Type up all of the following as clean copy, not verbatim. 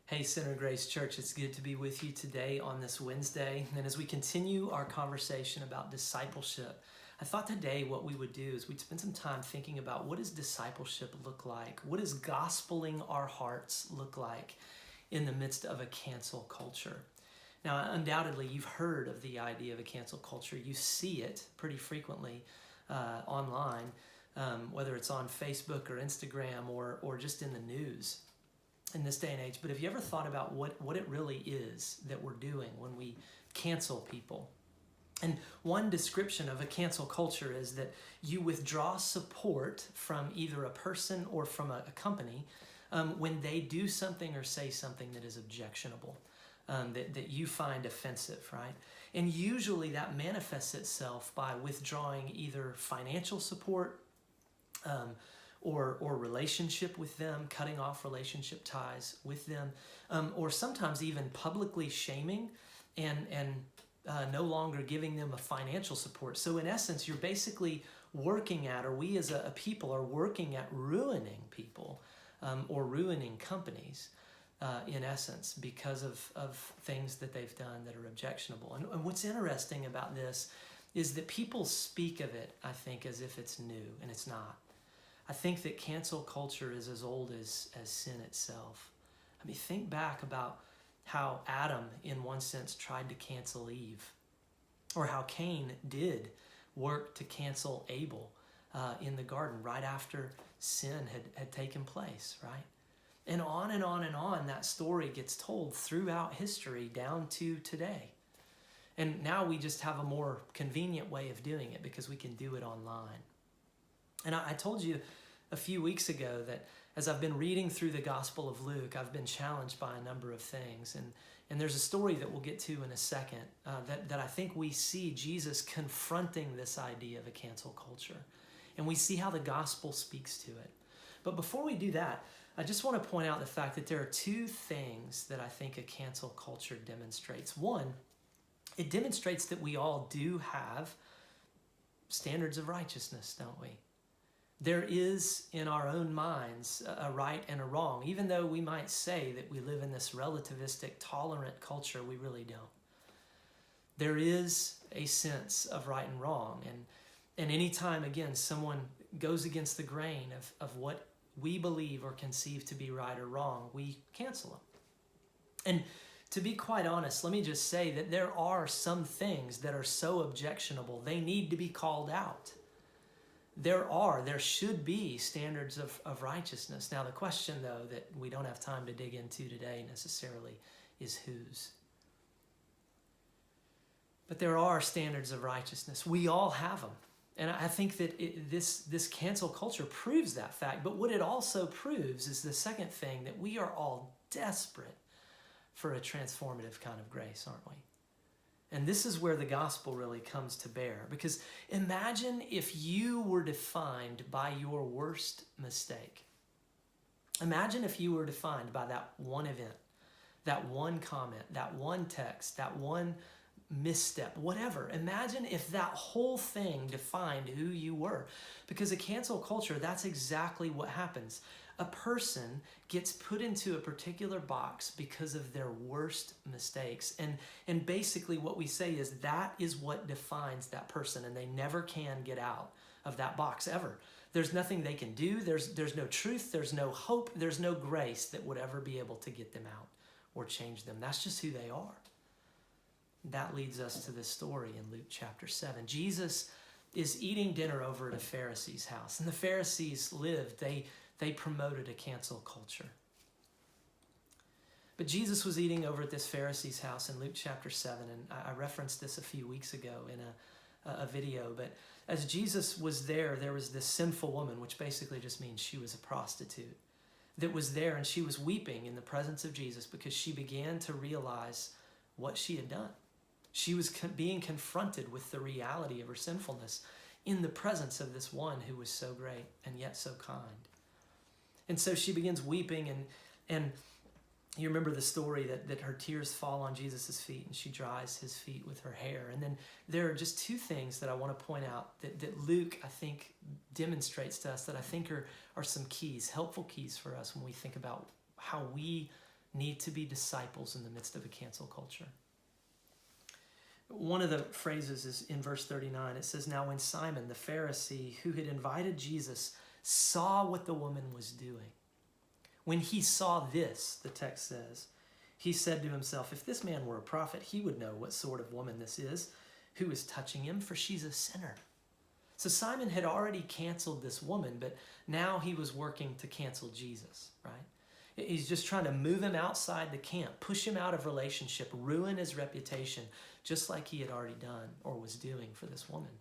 Hey, Center Grace Church, it's good to be with you today on this Wednesday. And as we continue our conversation about discipleship, I thought today what we would do is we'd spend some time thinking about what does discipleship look like? What does gospeling our hearts look like in the midst of a cancel culture? Now, undoubtedly, you've heard of the idea of a cancel culture. You see it pretty frequently online, whether it's on Facebook or Instagram or just in the news in this day and age. But have you ever thought about what it really is that we're doing when we cancel people? And one description of a cancel culture is that you withdraw support from either a person or from a company when they do something or say something that is objectionable, that you find offensive, right? And usually that manifests itself by withdrawing either financial support, or relationship with them, cutting off relationship ties with them, or sometimes even publicly shaming and no longer giving them a financial support. So in essence, you're basically working at, or we as a people are working at ruining people or ruining companies in essence because of things that they've done that are objectionable. And what's interesting about this is that people speak of it, I think, as if it's new, and it's not. I think that cancel culture is as old as sin itself. I mean, think back about how Adam, in one sense, tried to cancel Eve, or how Cain did work to cancel Abel in the garden right after sin had taken place, right? And on and on and on, that story gets told throughout history down to today. And now we just have a more convenient way of doing it because we can do it online. And I told you a few weeks ago that as I've been reading through the Gospel of Luke, I've been challenged by a number of things. And there's a story that we'll get to in a second that I think we see Jesus confronting this idea of a cancel culture. And we see how the gospel speaks to it. But before we do that, I just want to point out the fact that there are two things that I think a cancel culture demonstrates. One, it demonstrates that we all do have standards of righteousness, don't we? There is in our own minds a right and a wrong. Even though we might say that we live in this relativistic, tolerant culture, we really don't. There is a sense of right and wrong. And anytime, again, someone goes against the grain of what we believe or conceive to be right or wrong, we cancel them. And to be quite honest, let me just say that there are some things that are so objectionable, they need to be called out. There should be standards of righteousness. Now, the question, though, that we don't have time to dig into today necessarily is whose. But there are standards of righteousness. We all have them. And I think that this cancel culture proves that fact. But what it also proves is the second thing, that we are all desperate for a transformative kind of grace, aren't we? And this is where the gospel really comes to bear. Because imagine if you were defined by your worst mistake. Imagine if you were defined by that one event, that one comment, that one text, that one misstep, whatever. Imagine if that whole thing defined who you were. Because a cancel culture, that's exactly what happens. A person gets put into a particular box because of their worst mistakes. And basically what we say is that is what defines that person, and they never can get out of that box ever. There's nothing they can do. There's no truth. There's no hope. There's no grace that would ever be able to get them out or change them. That's just who they are. That leads us to this story in Luke chapter 7. Jesus is eating dinner over at a Pharisee's house. And the Pharisees lived, they promoted a cancel culture. But Jesus was eating over at this Pharisee's house in Luke chapter 7, and I referenced this a few weeks ago in a video. But as Jesus was there was this sinful woman, which basically just means she was a prostitute, that was there, and she was weeping in the presence of Jesus because she began to realize what she had done. She was being confronted with the reality of her sinfulness in the presence of this one who was so great and yet so kind. And so she begins weeping, and you remember the story that her tears fall on Jesus' feet, and she dries his feet with her hair. And then there are just two things that I want to point out that Luke, I think, demonstrates to us that I think are some keys, helpful keys for us when we think about how we need to be disciples in the midst of a cancel culture. One of the phrases is in verse 39. It says, "Now when Simon the Pharisee, who had invited Jesus, saw what the woman was doing, when he saw this," the text says, "he said to himself, if this man were a prophet, he would know what sort of woman this is who is touching him, for she's a sinner." So Simon had already canceled this woman, but now he was working to cancel Jesus, right? He's just trying to move him outside the camp, push him out of relationship, ruin his reputation, just like he had already done or was doing for this woman.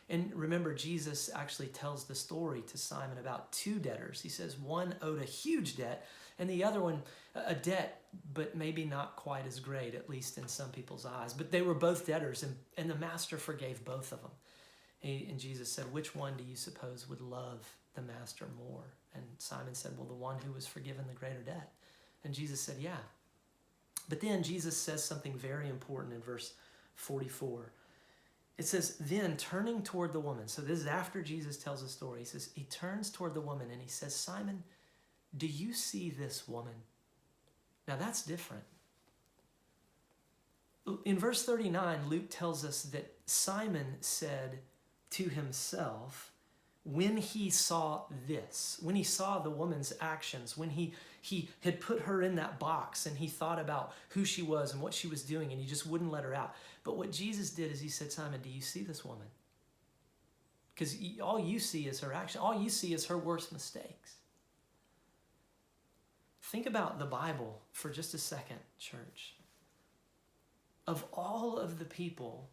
And remember, Jesus actually tells the story to Simon about two debtors. He says one owed a huge debt and the other one a debt, but maybe not quite as great, at least in some people's eyes. But they were both debtors, and the master forgave both of them. And Jesus said, "Which one do you suppose would love the master more?" And Simon said, "Well, the one who was forgiven the greater debt." And Jesus said, "Yeah." But then Jesus says something very important in verse 44. It says, "Then turning toward the woman," so this is after Jesus tells the story. He says, he turns toward the woman and he says, "Simon, do you see this woman?" Now that's different. In verse 39, Luke tells us that Simon said to himself, when he saw this, when he saw the woman's actions, when he had put her in that box and he thought about who she was and what she was doing and he just wouldn't let her out. But what Jesus did is he said, "Simon, do you see this woman?" Because all you see is her action. All you see is her worst mistakes. Think about the Bible for just a second, church. Of all of the people,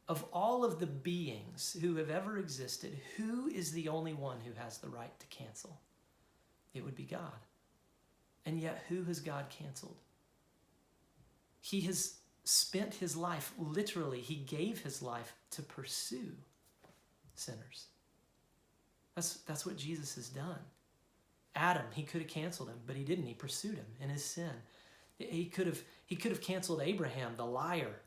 of all of the beings who have ever existed, who is the only one who has the right to cancel? It would be God. And yet, who has God canceled? He has spent his life, literally, he gave his life to pursue sinners. That's what Jesus has done. Adam, he could have canceled him, but he didn't. He pursued him in his sin. He could have canceled Abraham, the liar,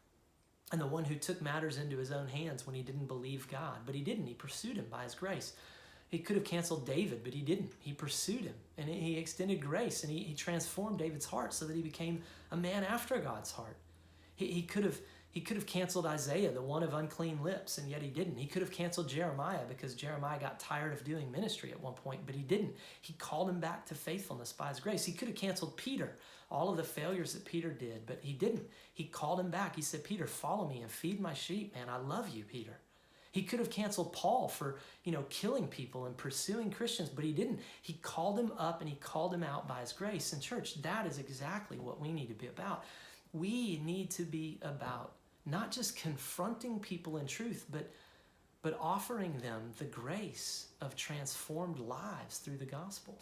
and the one who took matters into his own hands when he didn't believe God. But he didn't. He pursued him by his grace. He could have canceled David, but he didn't. He pursued him, and he extended grace, and he transformed David's heart so that he became a man after God's heart. He could have canceled Isaiah, the one of unclean lips, and yet he didn't. He could have canceled Jeremiah because Jeremiah got tired of doing ministry at one point, but he didn't. He called him back to faithfulness by his grace. He could have canceled Peter, all of the failures that Peter did, but he didn't. He called him back. He said, "Peter, follow me and feed my sheep, man. I love you, Peter." He could have canceled Paul for, killing people and pursuing Christians, but he didn't. He called him up and he called him out by his grace. And church, that is exactly what we need to be about. We need to be about not just confronting people in truth, but offering them the grace of transformed lives through the gospel.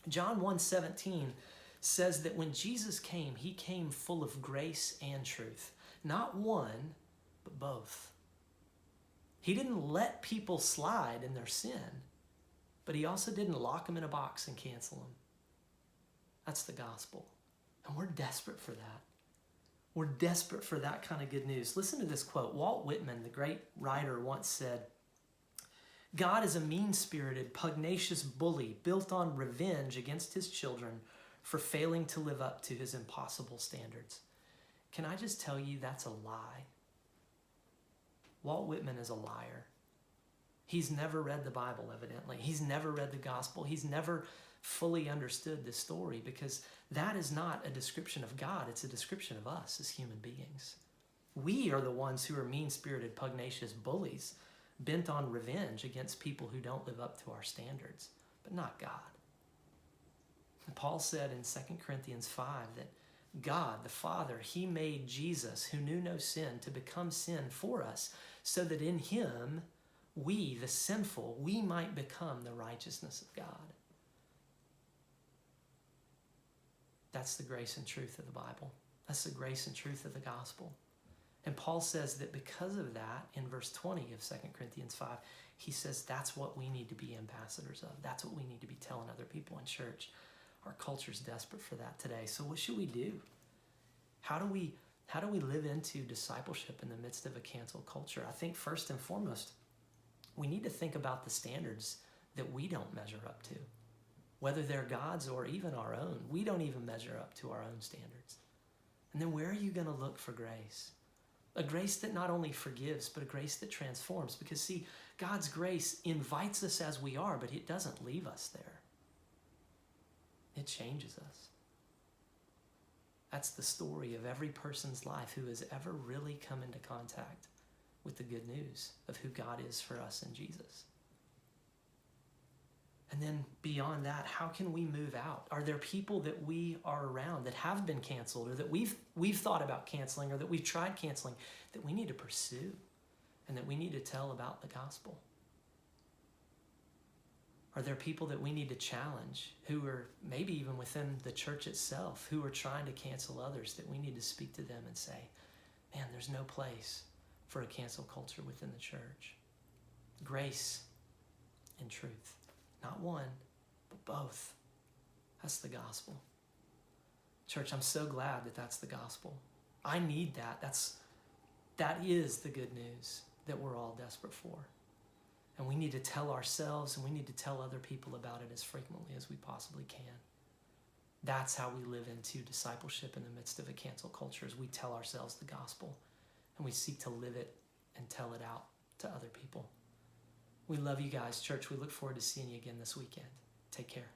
John 1:17 says that when Jesus came, he came full of grace and truth. Not one, but both. He didn't let people slide in their sin, but he also didn't lock them in a box and cancel them. That's the gospel. And we're desperate for that. We're desperate for that kind of good news. Listen to this quote. Walt Whitman, the great writer, once said, "God is a mean-spirited, pugnacious bully built on revenge against his children for failing to live up to his impossible standards." Can I just tell you that's a lie? Walt Whitman is a liar. He's never read the Bible, evidently. He's never read the gospel. He's never fully understood this story, because that is not a description of God. It's a description of us as human beings. We are the ones who are mean-spirited, pugnacious bullies bent on revenge against people who don't live up to our standards, but not God. And Paul said in 2 Corinthians 5 that God, the Father, he made Jesus, who knew no sin, to become sin for us, so that in him, we, the sinful, we might become the righteousness of God. That's the grace and truth of the Bible. That's the grace and truth of the gospel. And Paul says that because of that, in verse 20 of 2 Corinthians 5, he says that's what we need to be ambassadors of. That's what we need to be telling other people in church. Our culture's desperate for that today. So what should we do? How do we live into discipleship in the midst of a cancel culture? I think first and foremost, we need to think about the standards that we don't measure up to. whether they're God's or even our own. We don't even measure up to our own standards. And then where are you going to look for grace? A grace that not only forgives, but a grace that transforms. Because see, God's grace invites us as we are, but it doesn't leave us there. It changes us. That's the story of every person's life who has ever really come into contact with the good news of who God is for us in Jesus. And then beyond that, how can we move out? Are there people that we are around that have been canceled, or that we've thought about canceling, or that we've tried canceling, that we need to pursue and that we need to tell about the gospel? Are there people that we need to challenge who are maybe even within the church itself, who are trying to cancel others, that we need to speak to them and say, man, there's no place for a cancel culture within the church. Grace and truth. Not one, but both. That's the gospel. Church, I'm so glad that that's the gospel. I need that. That is the good news that we're all desperate for. And we need to tell ourselves and we need to tell other people about it as frequently as we possibly can. That's how we live into discipleship in the midst of a cancel culture, is we tell ourselves the gospel and we seek to live it and tell it out to other people. We love you guys, church. We look forward to seeing you again this weekend. Take care.